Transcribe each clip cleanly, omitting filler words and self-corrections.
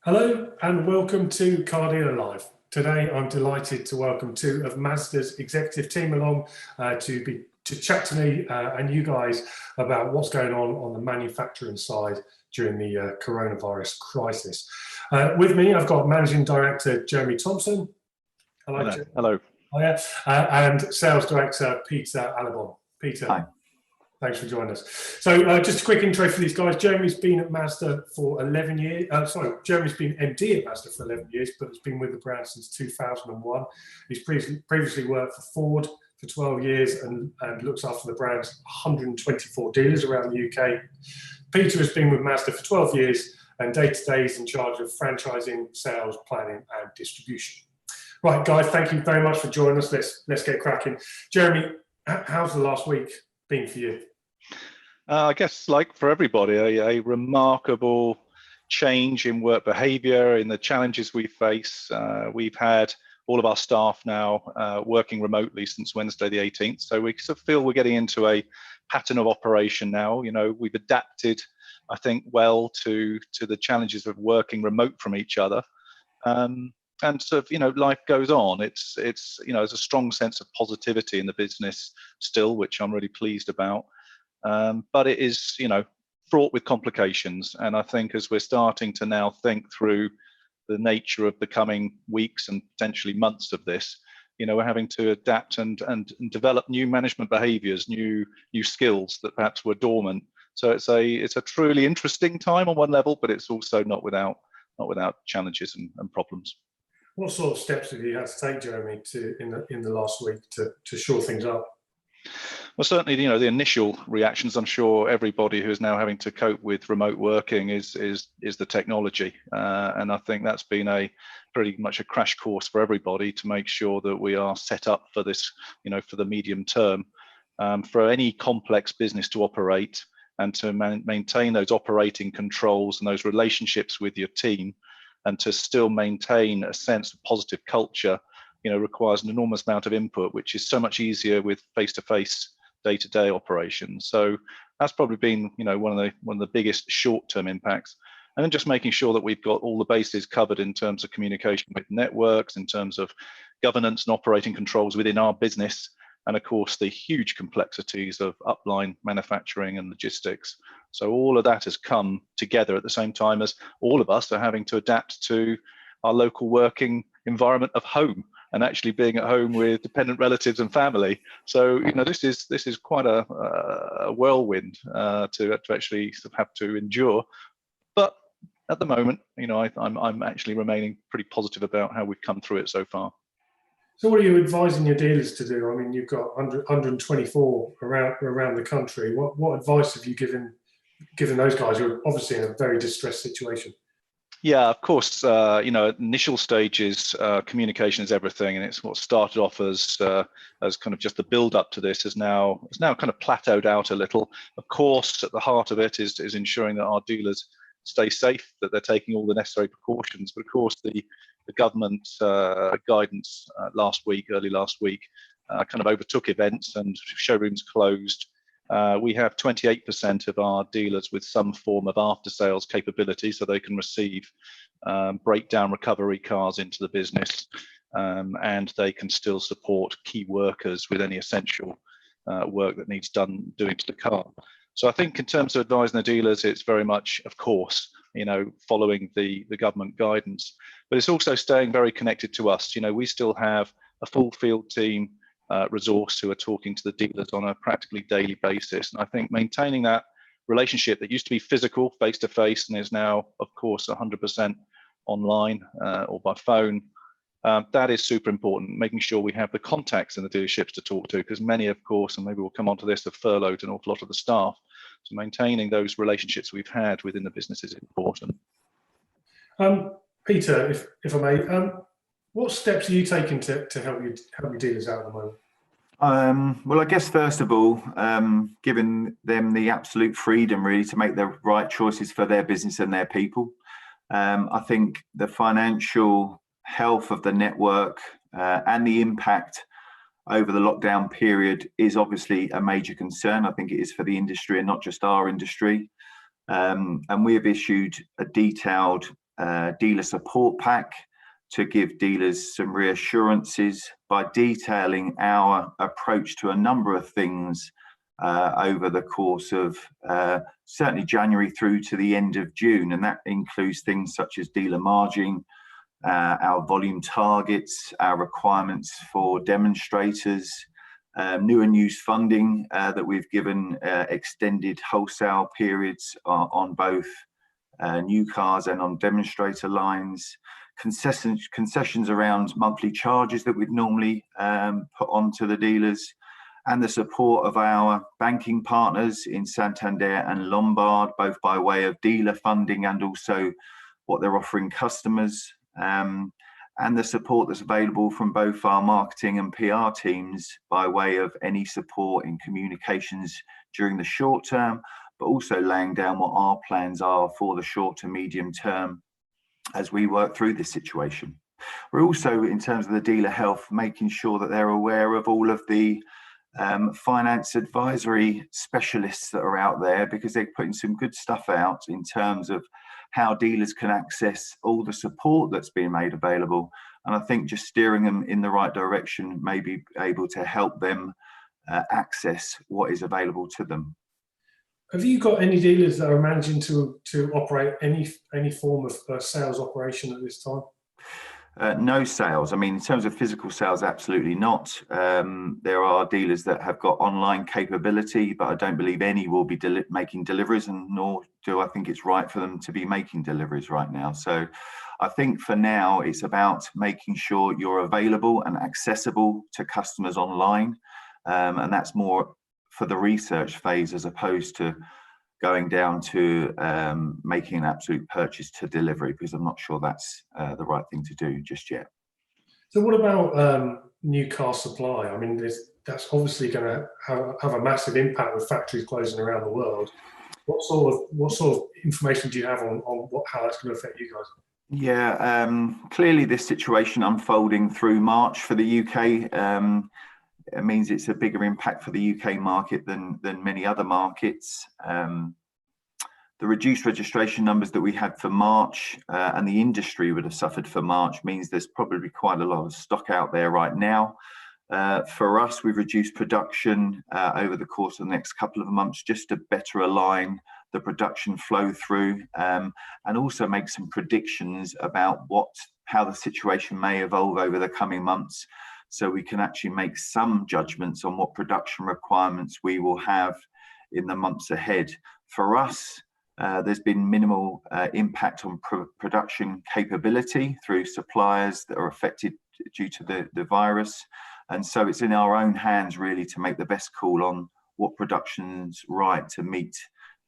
Hello and welcome to Car Dealer Live. Today I'm delighted to welcome two of Mazda's executive team along to chat to me and you guys about what's going on the manufacturing side during the coronavirus crisis. With me I've got Managing Director Jeremy Thompson. Hello. Hello. Hiya. And Sales Director Peter Alabon. Peter. Hi. Thanks for joining us. So just a quick intro for these guys. Jeremy's been at Mazda for 11 years. Jeremy's been MD at Mazda for 11 years, but has been with the brand since 2001. He's previously worked for Ford for 12 years and looks after the brand's 124 dealers around the UK. Peter has been with Mazda for 12 years and day-to-day is in charge of franchising, sales, planning and distribution. Right, guys, thank you very much for joining us. Let's get cracking. Jeremy, how's the last week been for you? I guess, like for everybody, a remarkable change in work behaviour, in the challenges we face. We've had all of our staff now working remotely since Wednesday the 18th, so we sort of feel we're getting into a pattern of operation now. You know, we've adapted, I think, well to the challenges of working remote from each other. And sort of, you know, life goes on. It's you know, there's a strong sense of positivity in the business still, which I'm really pleased about. But it is, you know, fraught with complications. And I think as we're starting to now think through the nature of the coming weeks and potentially months of this, you know, we're having to adapt and develop new management behaviours, new skills that perhaps were dormant. So it's a truly interesting time on one level, but it's also not without challenges and problems. What sort of steps have you had to take, Jeremy, in the last week to shore things up? Well, certainly, you know, the initial reactions, I'm sure everybody who is now having to cope with remote working is the technology. And I think that's been pretty much a crash course for everybody to make sure that we are set up for this, you know, for the medium term. For any complex business to operate and to maintain those operating controls and those relationships with your team, and to still maintain a sense of positive culture, you know, requires an enormous amount of input, which is so much easier with face-to-face, day-to-day operations. So that's probably been, you know, one of the biggest short-term impacts. And then just making sure that we've got all the bases covered in terms of communication with networks, in terms of governance and operating controls within our business, and of course the huge complexities of upline manufacturing and logistics. So all of that has come together at the same time as all of us are having to adapt to our local working environment of home and actually being at home with dependent relatives and family. So, you know, this is quite a whirlwind to actually sort of have to endure. But at the moment, you know, I'm actually remaining pretty positive about how we've come through it so far. So what are you advising your dealers to do? I mean, you've got 124 around the country. What advice have you given those guys who are obviously in a very distressed situation? Yeah, of course, you know, initial stages, communication is everything, and it's what started off as kind of just the build up to this is now kind of plateaued out a little. Of course, at the heart of it is ensuring that our dealers stay safe, that they're taking all the necessary precautions. But of course, the government guidance early last week, kind of overtook events and showrooms closed. We have 28% of our dealers with some form of after-sales capability, so they can receive breakdown recovery cars into the business, and they can still support key workers with any essential work that needs doing to the car. So I think in terms of advising the dealers, it's very much, of course, you know, following the government guidance, but it's also staying very connected to us. You know, we still have a full field team resource who are talking to the dealers on a practically daily basis. And I think maintaining that relationship that used to be physical, face-to-face, and is now, of course, 100% online or by phone, that is super important, making sure we have the contacts in the dealerships to talk to, because many, of course, and maybe we'll come on to this, have furloughed an awful lot of the staff. So maintaining those relationships we've had within the business is important. Peter, if I may, what steps are you taking to help your dealers out at the moment? Well, I guess first of all, giving them the absolute freedom really to make the right choices for their business and their people. I think the financial health of the network and the impact over the lockdown period is obviously a major concern. I think it is for the industry and not just our industry. And we have issued a detailed dealer support pack to give dealers some reassurances by detailing our approach to a number of things over the course of certainly January through to the end of June. And that includes things such as dealer margin, our volume targets, our requirements for demonstrators, new and used funding that we've given extended wholesale periods on both new cars and on demonstrator lines, concessions around monthly charges that we'd normally put onto the dealers, and the support of our banking partners in Santander and Lombard, both by way of dealer funding and also what they're offering customers, and the support that's available from both our marketing and PR teams by way of any support in communications during the short term, but also laying down what our plans are for the short to medium term as we work through this situation. We're also, in terms of the dealer health, making sure that they're aware of all of the finance advisory specialists that are out there, because they're putting some good stuff out in terms of how dealers can access all the support that's being made available. And I think just steering them in the right direction may be able to help them access what is available to them. Have you got any dealers that are managing to operate any form of sales operation at this time? No sales. I mean, in terms of physical sales, absolutely not. There are dealers that have got online capability, but I don't believe any will be making deliveries, and nor do I think it's right for them to be making deliveries right now. So I think for now, it's about making sure you're available and accessible to customers online. And that's more for the research phase as opposed to going down to making an absolute purchase to delivery, because I'm not sure that's the right thing to do just yet. So what about new car supply? I mean, that's obviously going to have a massive impact with factories closing around the world. What sort of information do you have on how that's going to affect you guys? Yeah, clearly this situation unfolding through March for the UK, it means it's a bigger impact for the UK market than many other markets. The reduced registration numbers that we had for March and the industry would have suffered for March means there's probably quite a lot of stock out there right now. For us, we've reduced production over the course of the next couple of months just to better align the production flow through and also make some predictions about how the situation may evolve over the coming months, so we can actually make some judgments on what production requirements we will have in the months ahead. For us, there's been minimal impact on production capability through suppliers that are affected due to the virus. And so it's in our own hands really to make the best call on what production's right to meet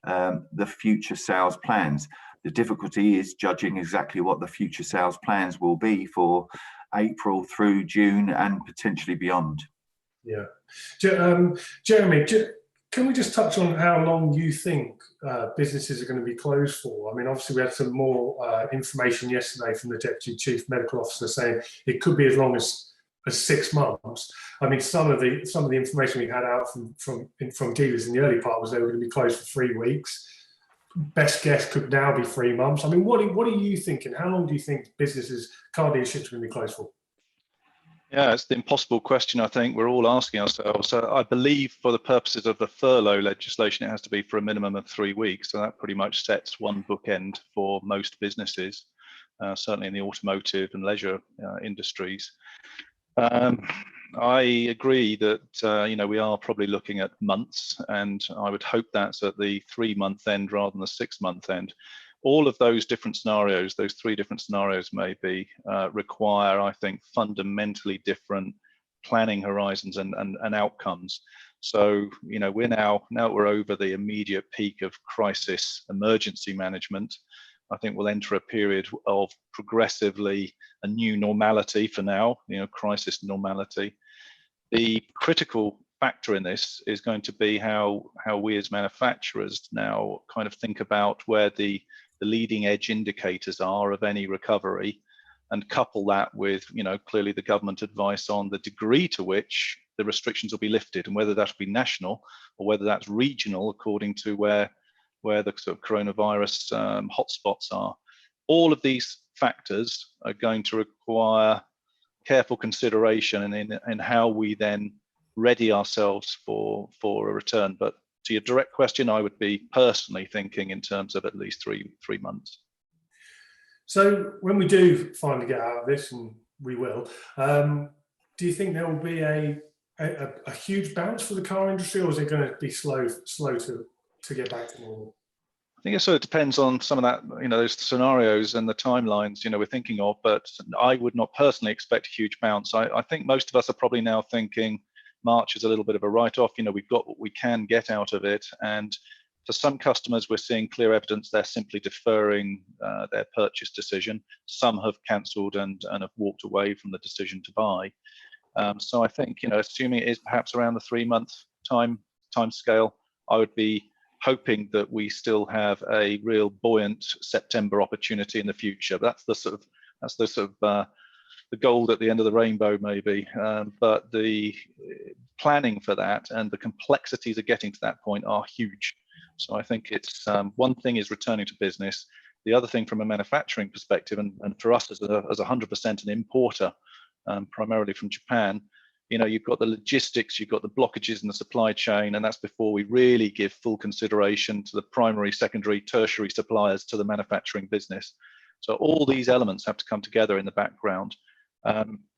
the future sales plans. The difficulty is judging exactly what the future sales plans will be for April through June and potentially beyond. Yeah. Jeremy, can we just touch on how long you think businesses are going to be closed for? I mean, obviously we had some more information yesterday from the Deputy Chief Medical Officer saying it could be as long as 6 months. I mean, some of the information we had out from dealers in the early part was they were going to be closed for 3 weeks. Best guess could now be 3 months. I mean, what are you thinking? How long do you think car dealerships are going to be closed for? Yeah, it's the impossible question I think we're all asking ourselves. So I believe for the purposes of the furlough legislation, it has to be for a minimum of 3 weeks. So that pretty much sets one bookend for most businesses, certainly in the automotive and leisure industries. I agree that we are probably looking at months, and I would hope that's at the 3-month end rather than the 6-month end. All of those different scenarios, those 3 different scenarios maybe require, I think, fundamentally different planning horizons and outcomes. So, we're now we're over the immediate peak of crisis emergency management. I think we'll enter a period of progressively a new normality for now, crisis normality. The critical factor in this is going to be how we as manufacturers now kind of think about where the leading edge indicators are of any recovery, and couple that with, clearly the government advice on the degree to which the restrictions will be lifted, and whether that will be national or whether that's regional according to where the sort of coronavirus hotspots are. all of these factors are going to require careful consideration in how we then ready ourselves for a return. But to your direct question, I would be personally thinking in terms of at least three months. So when we do finally get out of this, and we will, do you think there will be a huge bounce for the car industry, or is it going to be slow to get back to normal? I think it sort of depends on some of that, those scenarios and the timelines, we're thinking of, but I would not personally expect a huge bounce. I think most of us are probably now thinking March is a little bit of a write-off. We've got what we can get out of it. And for some customers, we're seeing clear evidence they're simply deferring their purchase decision. Some have cancelled and have walked away from the decision to buy. So I think, assuming it is perhaps around the 3-month time scale, I would be hoping that we still have a real buoyant September opportunity in the future. But that's the gold at the end of the rainbow, maybe. But the planning for that and the complexities of getting to that point are huge. So I think it's one thing is returning to business. The other thing from a manufacturing perspective, and for us as 100% an importer, primarily from Japan, you've got the logistics, you've got the blockages in the supply chain, and that's before we really give full consideration to the primary, secondary, tertiary suppliers to the manufacturing business. So all these elements have to come together in the background.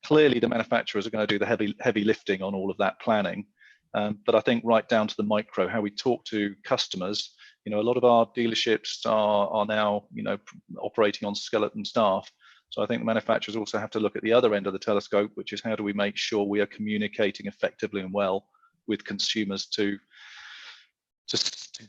Clearly, the manufacturers are going to do the heavy lifting on all of that planning. But I think right down to the micro, how we talk to customers, a lot of our dealerships are now, operating on skeleton staff. So I think the manufacturers also have to look at the other end of the telescope, which is how do we make sure we are communicating effectively and well with consumers to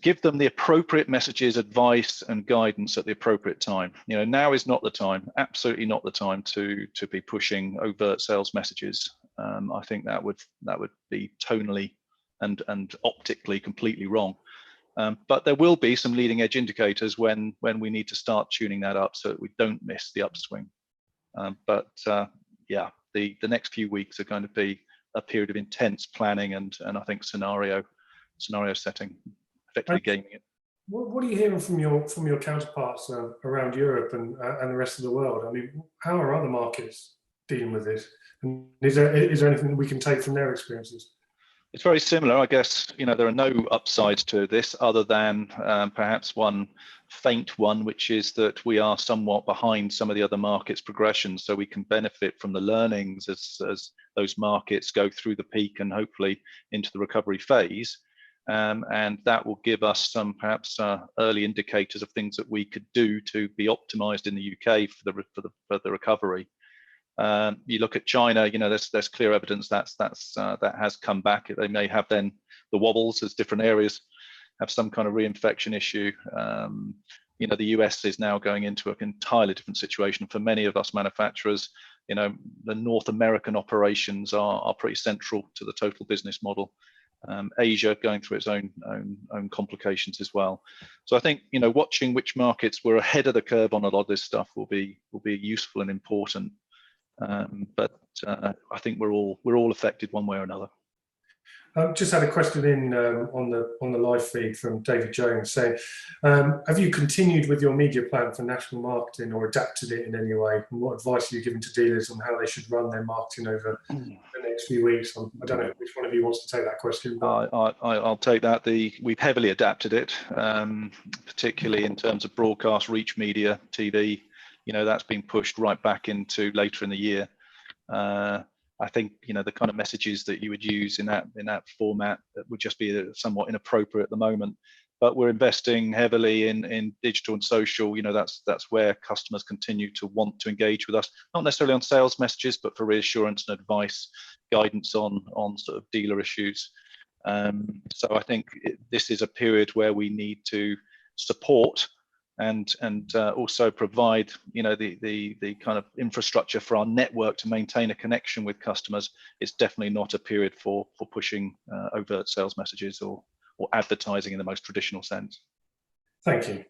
give them the appropriate messages, advice, and guidance at the appropriate time. Now is not the time, absolutely not the time to be pushing overt sales messages. I think that would be tonally and optically completely wrong. But there will be some leading edge indicators when we need to start tuning that up so that we don't miss the upswing. Yeah, the next few weeks are going to be a period of intense planning and I think scenario setting, effectively gaming it. What are you hearing from your counterparts around Europe and the rest of the world? I mean, how are other markets dealing with this? And is there anything we can take from their experiences? It's very similar, I guess. There are no upsides to this other than perhaps one faint one, which is that we are somewhat behind some of the other markets' progression, so we can benefit from the learnings as those markets go through the peak and hopefully into the recovery phase. And that will give us some perhaps early indicators of things that we could do to be optimized in the UK for the recovery. You look at China, there's clear evidence that has come back. They may have then the wobbles as different areas have some kind of reinfection issue. The US is now going into an entirely different situation. For many of us manufacturers, the North American operations are pretty central to the total business model. Asia going through its own complications as well. So I think watching which markets were ahead of the curve on a lot of this stuff will be useful and important. But I think we're all affected one way or another. Just had a question in on the live feed from David Jones saying, have you continued with your media plan for national marketing or adapted it in any way? And what advice are you giving to dealers on how they should run their marketing over the next few weeks? I don't know which one of you wants to take that question. I'll take that. We've heavily adapted it, particularly in terms of broadcast, reach media, TV. That's been pushed right back into later in the year. I think the kind of messages that you would use in that format that would just be somewhat inappropriate at the moment. But we're investing heavily in digital and social. That's where customers continue to want to engage with us, not necessarily on sales messages, but for reassurance and advice, guidance on sort of dealer issues. So I think this is a period where we need to support and also provide the kind of infrastructure for our network to maintain a connection with customers. It's definitely not a period for pushing overt sales messages or advertising in the most traditional sense. Thank you.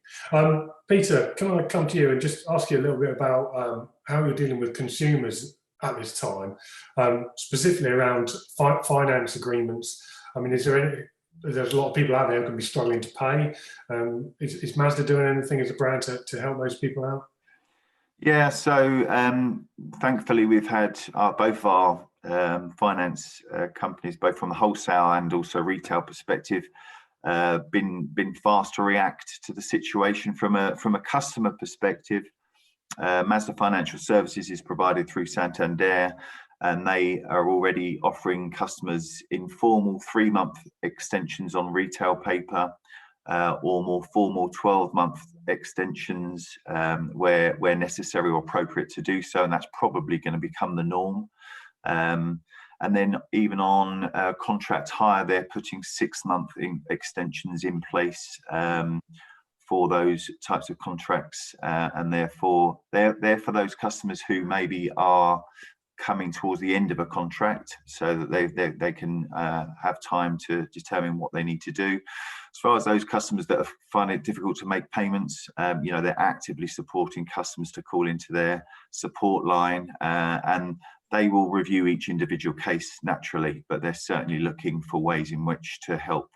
Peter, can I come to you and just ask you a little bit about how you're dealing with consumers at this time, specifically around finance agreements? I mean, there's a lot of people out there who can be struggling to pay. Is Mazda doing anything as a brand to help those people out? Yeah, so thankfully we've had both our finance companies, both from the wholesale and also retail perspective, been fast to react to the situation from a customer perspective. Mazda Financial Services is provided through Santander, and they are already offering customers informal 3-month extensions on retail paper, or more formal 12-month extensions where necessary or appropriate to do so, and that's probably going to become the norm. And then even on contract hire, they're putting 6-month extensions in place for those types of contracts, and therefore they're for those customers who maybe are coming towards the end of a contract, so that they can have time to determine what they need to do. As far as those customers that find it difficult to make payments, they're actively supporting customers to call into their support line, and they will review each individual case naturally, but they're certainly looking for ways in which to help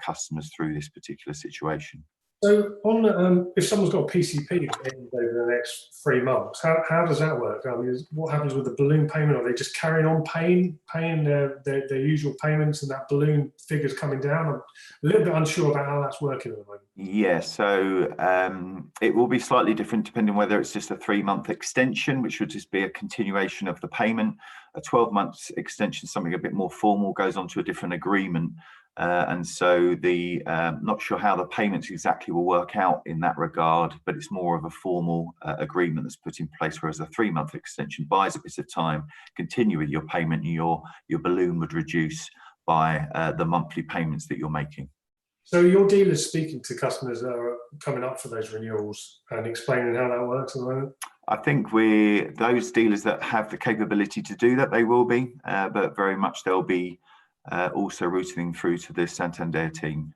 customers through this particular situation. So, on if someone's got a PCP over the next 3 months, how does that work? I mean, what happens with the balloon payment? Are they just carrying on paying their usual payments, and that balloon figure's coming down? I'm a little bit unsure about how that's working at the moment. Yeah, so it will be slightly different depending whether it's just a 3-month extension, which would just be a continuation of the payment. A 12-month extension, something a bit more formal, goes on to a different agreement. And so not sure how the payments exactly will work out in that regard, but it's more of a formal agreement that's put in place, whereas a 3-month extension buys a bit of time, continue with your payment, and your balloon would reduce by the monthly payments that you're making. So your dealers speaking to customers that are coming up for those renewals and explaining how that works at the moment? I think those dealers that have the capability to do that, they will be, but very much they'll be also routing through to the Santander team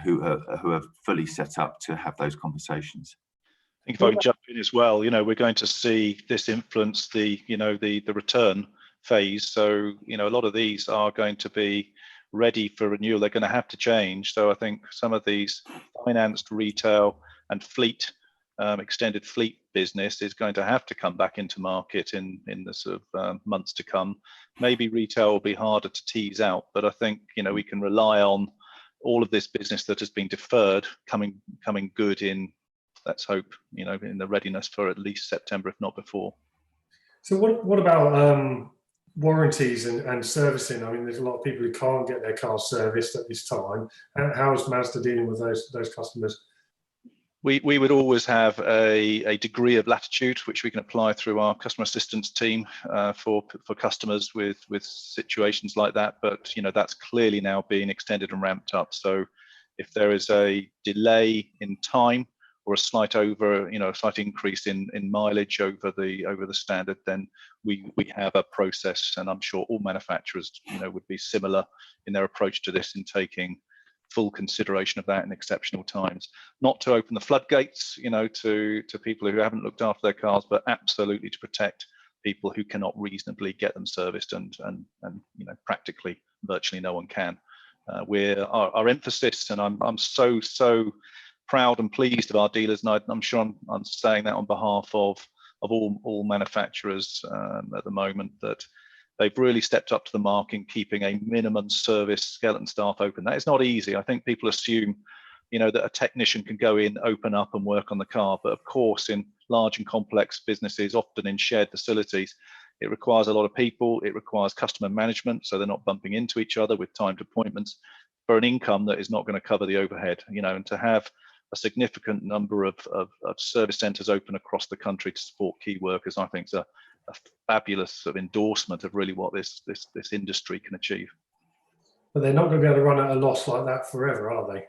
who are fully set up to have those conversations. I think if I can jump in as well, we're going to see this influence the return phase. So, a lot of these are going to be ready for renewal. They're going to have to change. So I think some of these financed retail and fleet, extended fleet business is going to have to come back into market in the sort of months to come. Maybe retail will be harder to tease out, but I think we can rely on all of this business that has been deferred coming good in, let's hope, in the readiness for at least September, if not before. So what about warranties and servicing? I mean, there's a lot of people who can't get their cars serviced at this time. How is Mazda dealing with those customers? We would always have a degree of latitude which we can apply through our customer assistance team for customers with situations like that. But that's clearly now being extended and ramped up. So if there is a delay in time or a slight increase in mileage over the standard, then we have a process, and I'm sure all manufacturers would be similar in their approach to this, in taking full consideration of that in exceptional times. Not to open the floodgates, to people who haven't looked after their cars, but absolutely to protect people who cannot reasonably get them serviced, and practically virtually no one can. Our emphasis, and I'm so proud and pleased of our dealers, and I'm sure I'm saying that on behalf of all manufacturers at the moment, that they've really stepped up to the mark in keeping a minimum service skeleton staff open. That is not easy. I think people assume, that a technician can go in, open up and work on the car. But of course, in large and complex businesses, often in shared facilities, it requires a lot of people. It requires customer management, so they're not bumping into each other with timed appointments for an income that is not going to cover the overhead, and to have a significant number of service centres open across the country to support key workers, I think is a fabulous sort of endorsement of really what this industry can achieve. But they're not going to be able to run at a loss like that forever, are they?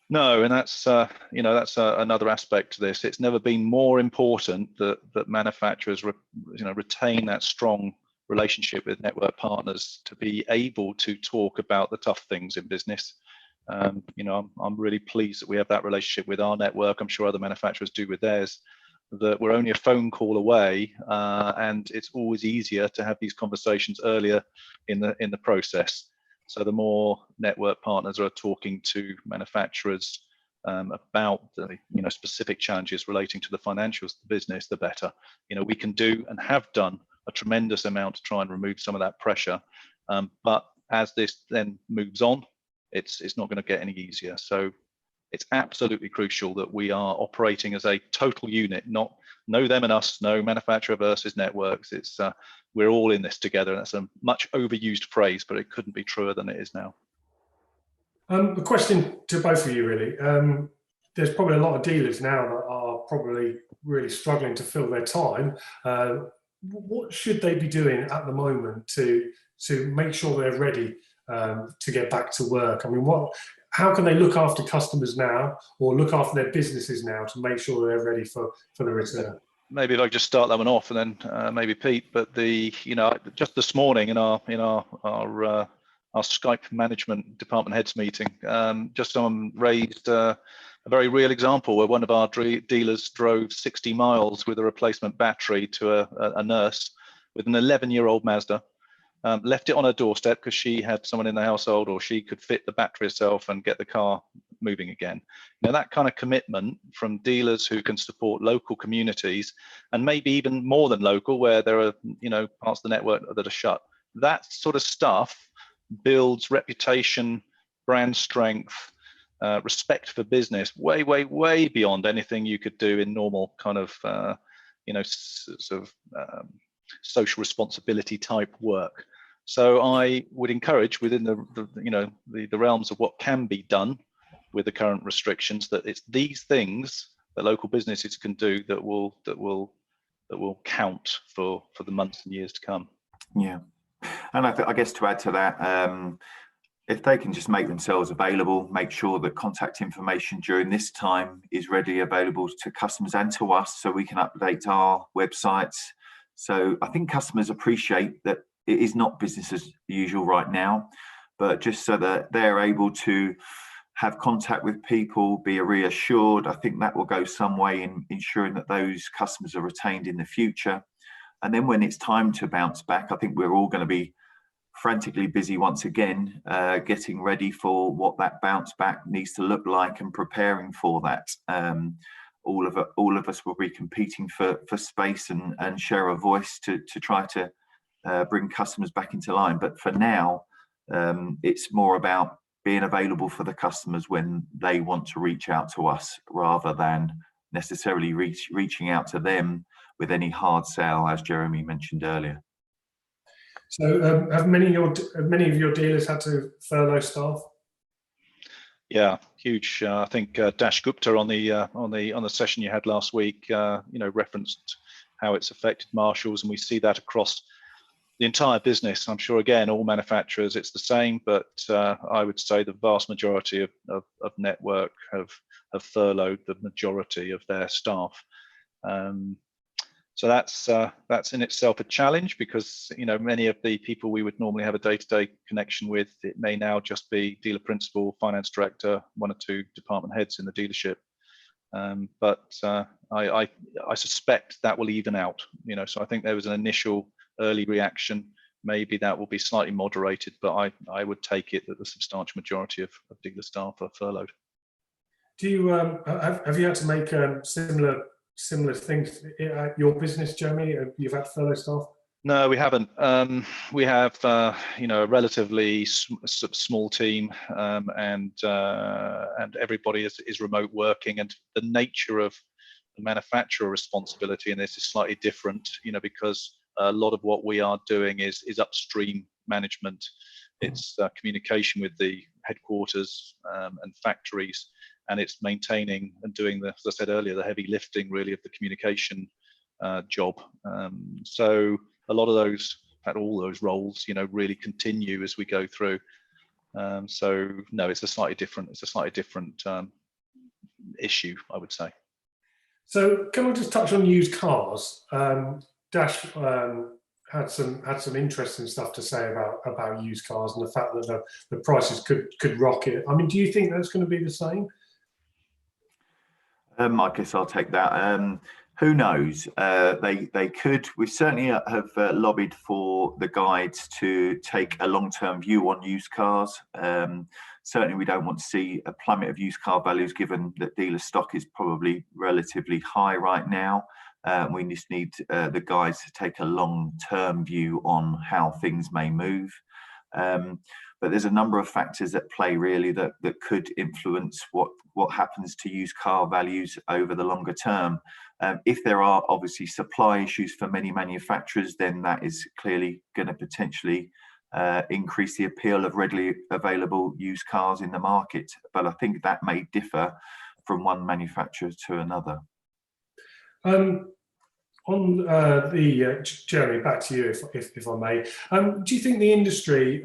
No, and that's another aspect to this. It's never been more important that manufacturers retain that strong relationship with network partners to be able to talk about the tough things in business. I'm really pleased that we have that relationship with our network. I'm sure other manufacturers do with theirs, that we're only a phone call away, and it's always easier to have these conversations earlier in the process. So the more network partners are talking to manufacturers about the specific challenges relating to the financials of the business, the better. We can do and have done a tremendous amount to try and remove some of that pressure. But as this then moves on, it's not going to get any easier. So it's absolutely crucial that we are operating as a total unit, not no them and us, no manufacturer versus networks. It's we're all in this together. That's a much overused phrase, but it couldn't be truer than it is now. A question to both of you, really. There's probably a lot of dealers now that are probably really struggling to fill their time. What should they be doing at the moment to make sure they're ready to get back to work? I mean, how can they look after customers now, or look after their businesses now to make sure they're ready for the return? Maybe if I just start that one off, and then maybe Pete. But just this morning in our Skype management department heads meeting, just someone raised a very real example where one of our dealers drove 60 miles with a replacement battery to a nurse with an 11-year-old Mazda. Left it on her doorstep because she had someone in the household, or she could fit the battery herself and get the car moving again. That kind of commitment from dealers who can support local communities, and maybe even more than local, where there are parts of the network that are shut. That sort of stuff builds reputation, brand strength, respect for business, way beyond anything you could do in normal kind of social responsibility type work. So I would encourage, within the realms of what can be done with the current restrictions, that it's these things that local businesses can do that will count for the months and years to come. Yeah, and I guess to add to that, if they can just make themselves available, make sure that contact information during this time is readily available to customers and to us, so we can update our websites. So I think customers appreciate that it is not business as usual right now, but just so that they're able to have contact with people, be reassured. I think that will go some way in ensuring that those customers are retained in the future. And then when it's time to bounce back, I think we're all going to be frantically busy once again, getting ready for what that bounce back needs to look like and preparing for that. All of us will be competing for space and share a voice to try to bring customers back into line. But for now, it's more about being available for the customers when they want to reach out to us, rather than necessarily reaching out to them with any hard sell, as Jeremy mentioned earlier. So have many of your dealers had to furlough staff? Yeah, huge. I think Dash Gupta on the session you had last week, referenced how it's affected marshals, and we see that across the entire business. I'm sure, again, all manufacturers it's the same, but I would say the vast majority of network have furloughed the majority of their staff. So that's in itself a challenge, because many of the people we would normally have a day-to-day connection with, it may now just be dealer principal, finance director, one or two department heads in the dealership. But I suspect that will even out. So I think there was an initial early reaction. Maybe that will be slightly moderated, but I would take it that the substantial majority of dealer staff are furloughed. Do you have you had to make similar things at your business, Jeremy? You've had furlough staff? No, we haven't. We have a relatively small team, and everybody is remote working, and the nature of the manufacturer responsibility in this is slightly different, because a lot of what we are doing is upstream management. It's communication with the headquarters and factories, and it's maintaining and doing as I said earlier, the heavy lifting really of the communication job. So a lot of those, in fact, all those roles, really continue as we go through. So no, it's a slightly different issue, I would say. So can I just touch on used cars? Dash had some interesting stuff to say about used cars and the fact that the prices could rocket. I mean, do you think that's going to be the same? I guess I'll take that. Who knows? They could. We certainly have lobbied for the guides to take a long-term view on used cars. Certainly, we don't want to see a plummet of used car values, given that dealer stock is probably relatively high right now. We just need the guides to take a long-term view on how things may move. But there's a number of factors at play really that could influence what happens to used car values over the longer term. If there are obviously supply issues for many manufacturers, then that is clearly going to potentially increase the appeal of readily available used cars in the market. But I think that may differ from one manufacturer to another. Jeremy, back to you, if I may. Do you think the industry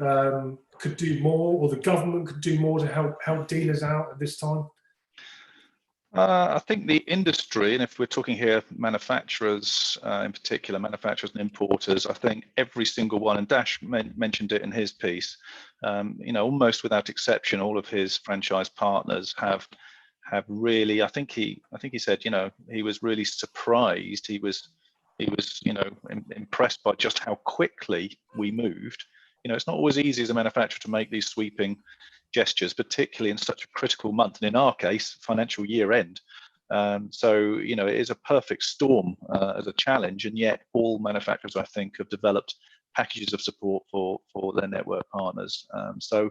could do more, or the government could do more to help dealers out at this time? I think the industry, and if we're talking here manufacturers, in particular manufacturers and importers, I think every single one, and Dash mentioned it in his piece, almost without exception, all of his franchise partners have really, I think he said, he was really surprised. He was impressed by just how quickly we moved. It's not always easy as a manufacturer to make these sweeping gestures, particularly in such a critical month, and in our case, financial year end. So it is a perfect storm as a challenge, and yet all manufacturers, I think, have developed packages of support for their network partners. So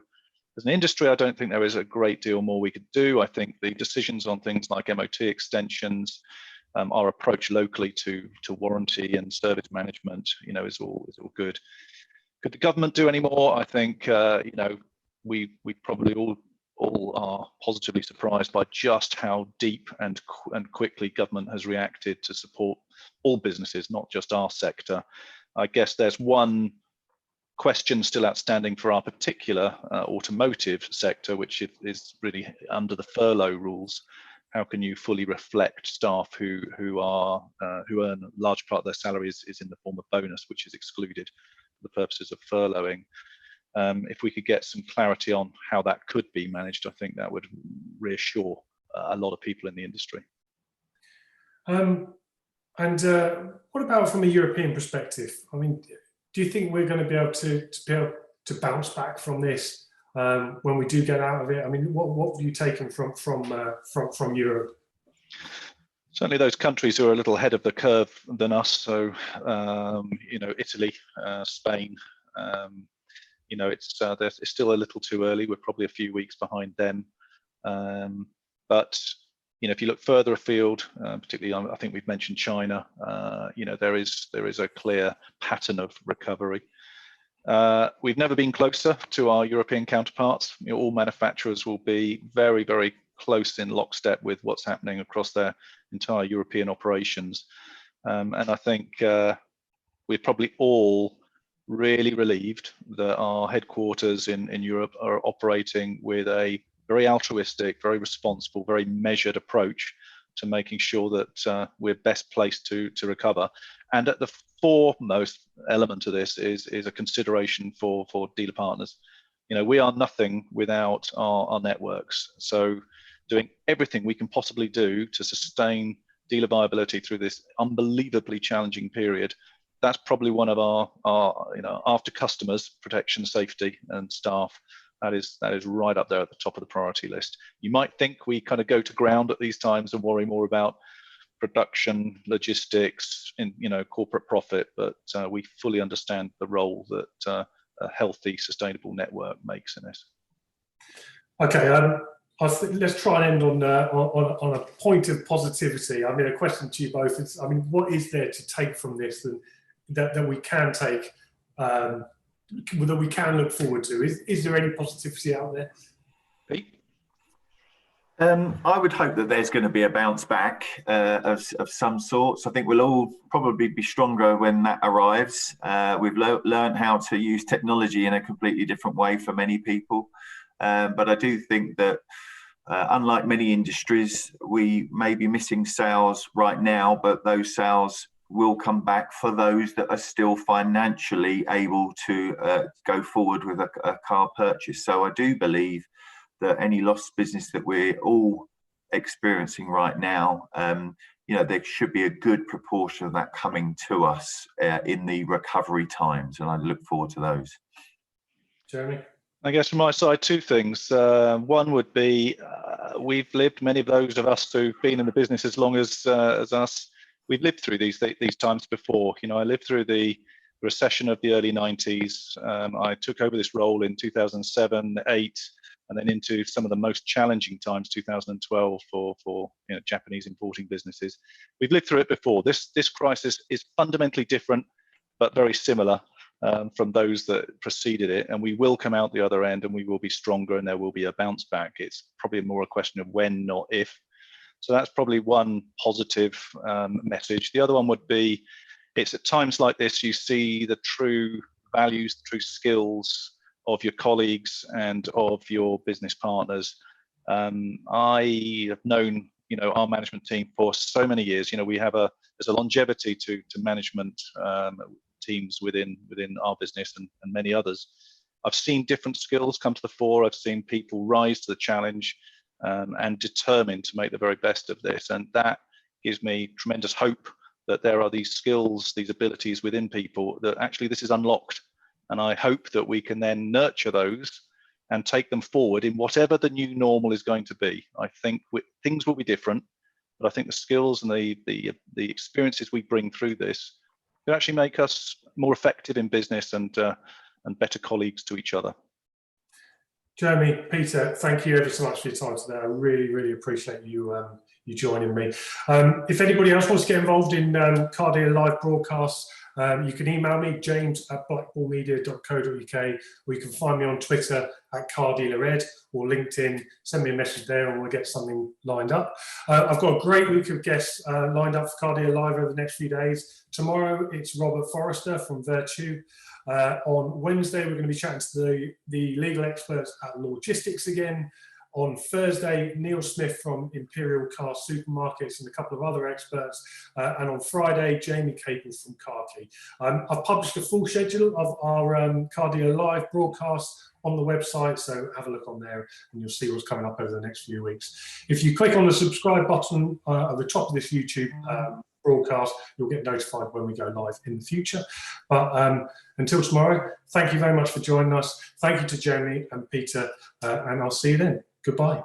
as an industry, I don't think there is a great deal more we could do. I think the decisions on things like MOT extensions, our approach locally to warranty and service management, is all good. Could the government do any more? I think we probably all are positively surprised by just how deep and quickly government has reacted to support all businesses, not just our sector. I guess there's one question still outstanding for our particular automotive sector, which is really under the furlough rules. How can you fully reflect staff who earn a large part of their salary is in the form of bonus, which is excluded for the purposes of furloughing? If we could get some clarity on how that could be managed, I think that would reassure a lot of people in the industry. And what about from a European perspective? I mean, do you think we're going to be able to bounce back from this when we do get out of it? I mean, what have you taken from Europe? Certainly those countries who are a little ahead of the curve than us. So, Italy, Spain, it's still a little too early. We're probably a few weeks behind them. But if you look further afield, particularly, I think we've mentioned China. There is a clear pattern of recovery. We've never been closer to our European counterparts. All manufacturers will be very, very close in lockstep with what's happening across their entire European operations. And I think we're probably all really relieved that our headquarters in Europe are operating with a very altruistic, very responsible, very measured approach to making sure that we're best placed to recover. And at the foremost element of this is a consideration for dealer partners. We are nothing without our networks. So doing everything we can possibly do to sustain dealer viability through this unbelievably challenging period, that's probably one of our after customers, protection, safety, and staff. That is right up there at the top of the priority list. You might think we kind of go to ground at these times and worry more about production, logistics, and corporate profit, but we fully understand the role that a healthy, sustainable network makes in this. Okay, let's try and end on a point of positivity. I mean, a question to you both is, I mean, what is there to take from this that we can take, that we can look forward to? Is there any positivity out there? Pete? I would hope that there's going to be a bounce back of some sorts. I think we'll all probably be stronger when that arrives. We've learned how to use technology in a completely different way for many people. But I do think that unlike many industries, we may be missing sales right now, but those sales will come back for those that are still financially able to go forward with a car purchase. So I do believe that any lost business that we're all experiencing right now there should be a good proportion of that coming to us in the recovery times, and I look forward to those. Jeremy? I guess from my side, two things. One would be we've lived, many of those of us who've been in the business as long as us, we've lived through these times before. I lived through the recession of the early 90s. I took over this role in 2007, 8, and then into some of the most challenging times, 2012 for Japanese importing businesses. We've lived through it before. This crisis is fundamentally different, but very similar from those that preceded it, and we will come out the other end, and we will be stronger, and there will be a bounce back. It's probably more a question of when, not if. So that's probably one positive message. The other one would be, it's at times like this you see the true values, the true skills of your colleagues and of your business partners. I have known our management team for so many years. There's a longevity to management teams within our business and many others. I've seen different skills come to the fore. I've seen people rise to the challenge and determined to make the very best of this, and that gives me tremendous hope that there are these skills, these abilities within people that actually this is unlocked, and I hope that we can then nurture those and take them forward in whatever the new normal is going to be. I think things will be different, but I think the skills and the experiences we bring through this will actually make us more effective in business and better colleagues to each other. Jeremy, Peter, thank you ever so much for your time today. I really, really appreciate you joining me. If anybody else wants to get involved in Car Dealer live broadcasts, you can email me, james@blackballmedia.co.uk, or you can find me on Twitter @CarDealerEd or LinkedIn. Send me a message there and we'll get something lined up. I've got a great week of guests lined up for Car Dealer Live over the next few days. Tomorrow, it's Robert Forrester from Virtue. On Wednesday, we're going to be chatting to the legal experts at Logistics again. On Thursday, Neil Smith from Imperial Car Supermarkets and a couple of other experts. And on Friday, Jamie Capel from Carkey. I've published a full schedule of our Car Dealer Live broadcast on the website, so have a look on there and you'll see what's coming up over the next few weeks. If you click on the subscribe button at the top of this YouTube broadcast, you'll get notified when we go live in the future. But until tomorrow, thank you very much for joining us. Thank you to Jeremy and Peter, and I'll see you then. Goodbye.